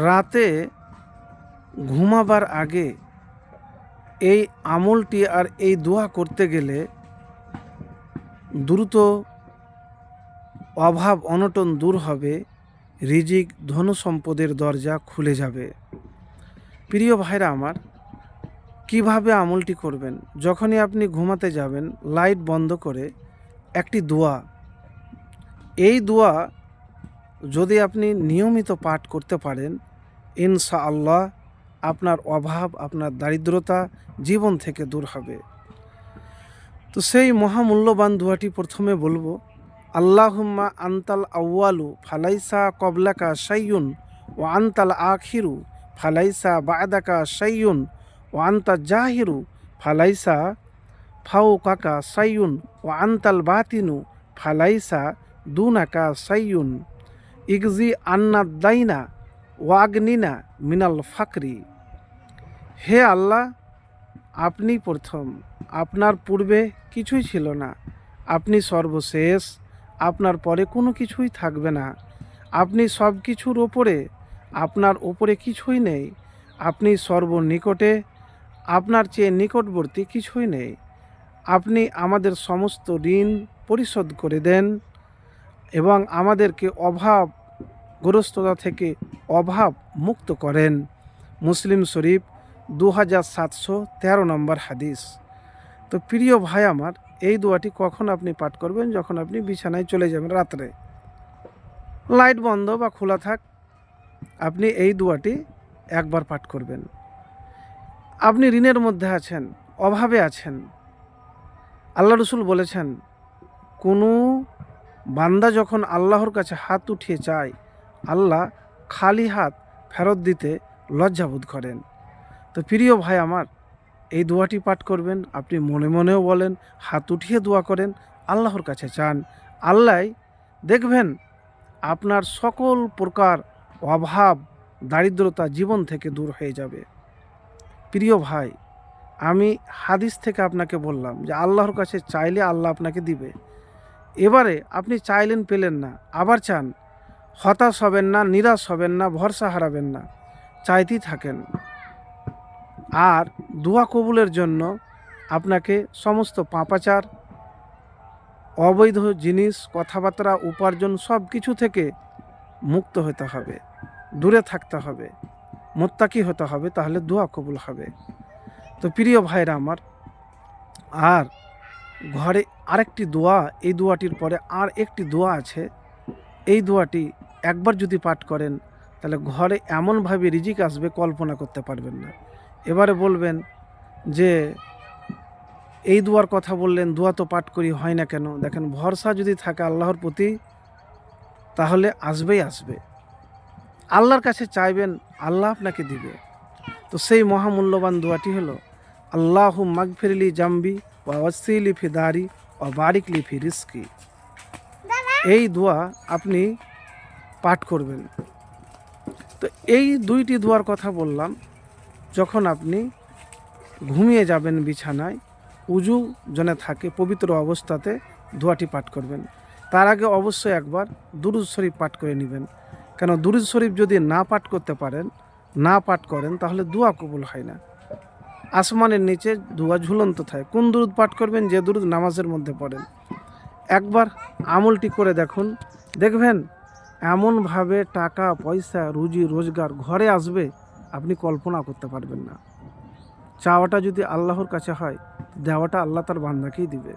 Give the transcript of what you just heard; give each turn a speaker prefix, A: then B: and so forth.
A: রাতে ঘুমাবার আগে এই আমলটি আর এই দোয়া করতে গেলে দ্রুত অভাব অনটন দূর হবে, রিজিক ধন সম্পদের দরজা খুলে যাবে। প্রিয় ভাইরা আমার, কিভাবে আমলটি করবেন? যখনই আপনি ঘুমাতে যাবেন, লাইট বন্ধ করে একটি দোয়া, এই দোয়া যদি আপনি নিয়মিত পাঠ করতে পারেন, ইনশাআল্লাহ আপনার অভাব, আপনার দারিদ্রতা জীবন থেকে দূর হবে। তো সেই মহামূল্যবান দোয়াটি প্রথমে বলবো, আল্লাহুম্মা আনতাল আউয়ালু ফালাইসা কবলাকা শাইয়ুন ও আনতাল আখিরু ফালাইসা বাদাকা শাইয়ুন ও আনতা জাহিরু ফালাইসা ফাওকাকা শাইয়ুন ও আনতাল বাতিনু ফালাইসা দুনাকা শাইয়ুন ইগজি আন্নাদ দাইনা ওয়াগনিনা মিনাল ফাকরি। হে আল্লাহ, আপনি প্রথম, আপনার পূর্বে কিছুই ছিল না, আপনি সর্বশেষ, আপনার পরে কোনো কিছুই থাকবে না, আপনি সব কিছুর ওপরে, আপনার ওপরে কিছুই নেই, আপনি সর্বনিকটে, আপনার চেয়ে নিকটবর্তী কিছুই নেই। আপনি আমাদের সমস্ত ঋণ পরিশোধ করে দেন এবং আমাদেরকে অভাবগ্রস্ততা থেকে অভাব মুক্ত করেন। মুসলিম শরীফ 2713 নম্বর হাদিস। তো প্রিয় ভাই আমার, এই দোয়াটি কখন আপনি পাঠ করবেন? যখন আপনি বিছানায় চলে যাবেন রাত্রে, লাইট বন্ধ বা খোলা থাক, আপনি এই দোয়াটি একবার পাঠ করবেন। আপনি ঋণের মধ্যে আছেন, অভাবে আছেন, আল্লাহ রসুল বলেছেন, কোনো বান্দা যখন আল্লাহর কাছে হাত উঠিয়ে চায়, আল্লাহ খালি হাত ফেরত দিতে লজ্জাবোধ করেন। তো প্রিয় ভাই আমার, এই দোয়াটি পাঠ করবেন। আপনি মনে মনেও বলেন, হাত উঠিয়ে দোয়া করেন, আল্লাহর কাছে চান, আল্লাহ দেখবেন আপনার সকল প্রকার অভাব দারিদ্রতা জীবন থেকে দূর হয়ে যাবে। প্রিয় ভাই, আমি হাদিস থেকে আপনাকে বললাম যে আল্লাহর কাছে চাইলে আল্লাহ আপনাকে দিবে। এবারে আপনি চাইলেন, পেলেন না, আবার চান, হতাশ হবেন না, নিরাশ হবেন না, ভরসা হারাবেন না, চাইতেই থাকেন। আর দোয়া কবুলের জন্য আপনাকে সমস্ত পাপাচার, অবৈধ জিনিস, কথাবার্তা, উপার্জন সব কিছু থেকে মুক্ত হতে হবে, দূরে থাকতে হবে, মোত্তাকি হতে হবে, তাহলে দোয়া কবুল হবে। তো প্রিয় ভাইরা আমার, আর ঘরে আরেকটি দোয়া, এই দোয়াটির পরে আর একটি দোয়া আছে। এই দোয়াটি একবার যদি পাঠ করেন, তাহলে ঘরে এমনভাবে রিজিক আসবে কল্পনা করতে পারবেন না। এবারে বলবেন যে এই দোয়ার কথা বললেন, দোয়া তো পাঠ করি, হয় না কেন? দেখেন, ভরসা যদি থাকে আল্লাহর প্রতি, তাহলে আসবেই আসবে। আল্লাহর কাছে চাইবেন, আল্লাহ আপনাকে দিবে। তো সেই মহামূল্যবান দোয়াটি হলো, আল্লাহু মাগফিরলি জাম্বি ওয়া ওয়াসিলি ফি দারি ওয়া বারিকলি ফি রিজকি। এই দোয়া আপনি পাঠ করবেন। তো এই দুইটি দোয়ার কথা বললাম। যখন আপনি ঘুমিয়ে যাবেন বিছানায়, উজু জনে থাকে, পবিত্র অবস্থাতে দোয়াটি পাঠ করবেন। তার আগে অবশ্যই একবার দুরূদ শরীফ পাঠ করে নেবেন। কেন, দুরূদ শরীফ যদি না পাঠ করতে পারেন, না পাঠ করেন, তাহলে দোয়া কবুল হয় না। আসমানের নিচে দোয়া ঝুলন্ত থাকে। কোন দুরূদ পাঠ করবেন? যে দুরূদ নামাজের মধ্যে পড়েন। একবার আমলটি করে দেখুন, দেখবেন এমনভাবে টাকা পয়সা, রুজি রোজগার ঘরে আসবে, আপনি কল্পনা করতে পারবেন না। চাওয়াটা যদি আল্লাহর কাছে হয়, দেওয়াটা আল্লাহ তার বান্দাকেই দিবে।